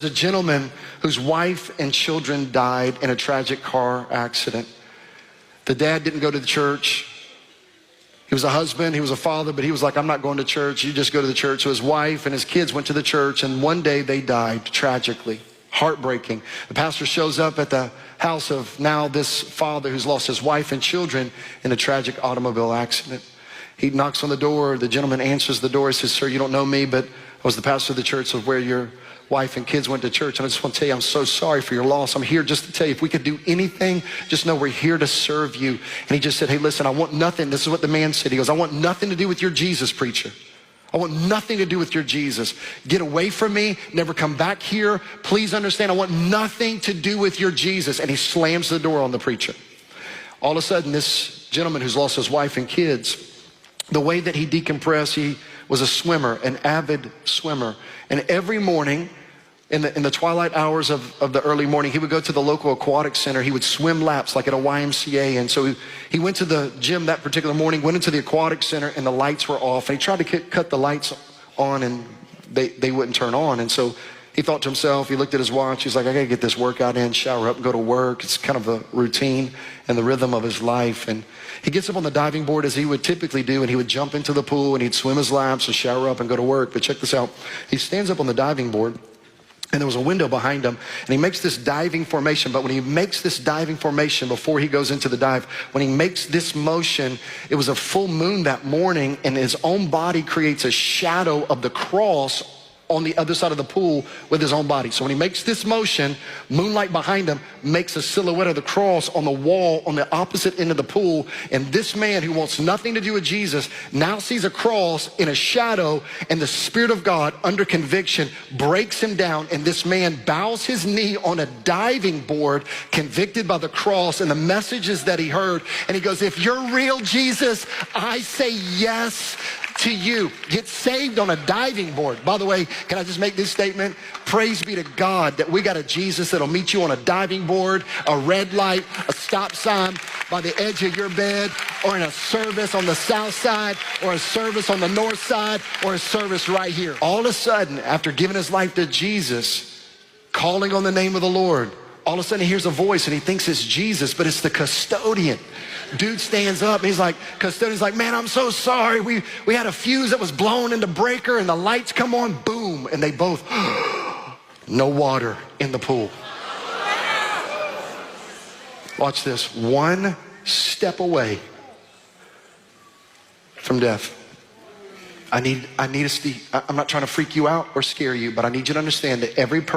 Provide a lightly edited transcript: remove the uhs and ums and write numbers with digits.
There's a gentleman whose wife and children died in a tragic car accident. The dad didn't go to the church. He was a husband, he was a father, but he was like, I'm not going to church. You just go to the church. So his wife and his kids went to the church, and one day they died tragically. Heartbreaking. The pastor shows up at the house of now this father who's lost his wife and children in a tragic automobile accident. He knocks on the door. The gentleman answers the door. He says, sir, you don't know me, but I was the pastor of the church of where your wife and kids went to church. And I just want to tell you, I'm so sorry for your loss. I'm here just to tell you, if we could do anything, just know we're here to serve you. And he just said, hey, listen, I want nothing. This is what the man said. He goes, I want nothing to do with your Jesus, preacher. I want nothing to do with your Jesus. Get away from me. Never come back here. Please understand, I want nothing to do with your Jesus. And he slams the door on the preacher. All of a sudden, this gentleman who's lost his wife and kids, the way that he decompressed, he was a swimmer, an avid swimmer. And every morning, in the twilight hours of the early morning, he would go to the local aquatic center. He would swim laps like at a YMCA. And so he went to the gym that particular morning, went into the aquatic center, and the lights were off. And he tried to cut the lights on, and they wouldn't turn on. And so he thought to himself, he looked at his watch. He's like, I got to get this workout in, shower up, and go to work. It's kind of the routine and the rhythm of his life. And he gets up on the diving board as he would typically do, and he would jump into the pool, and he'd swim his laps and shower up and go to work. But check this out. He stands up on the diving board, and there was a window behind him, and he makes this diving formation. But when he makes this diving formation before he goes into the dive, when he makes this motion, it was a full moon that morning, and his own body creates a shadow of the cross on the other side of the pool with his own body. So when he makes this motion, moonlight behind him makes a silhouette of the cross on the wall on the opposite end of the pool. And this man who wants nothing to do with Jesus now sees a cross in a shadow, and the Spirit of God under conviction breaks him down. And this man bows his knee on a diving board, convicted by the cross and the messages that he heard. And he goes, if you're real, Jesus, I say yes to you. Get saved on a diving board. By the way, can I just make this statement? Praise be to God that we got a Jesus that'll meet you on a diving board, a red light, a stop sign by the edge of your bed, or in a service on the south side, or a service on the north side, or a service right here. All of a sudden, after giving his life to Jesus, calling on the name of the Lord, all of a sudden he hears a voice, and he thinks it's Jesus, but it's the custodian. Dude stands up, and he's like, custodian's like, man, I'm so sorry. We had a fuse that was blown into breaker, and the lights come on, boom, and they both, no water in the pool. Watch this. One step away from death. I'm not trying to freak you out or scare you, but I need you to understand that every person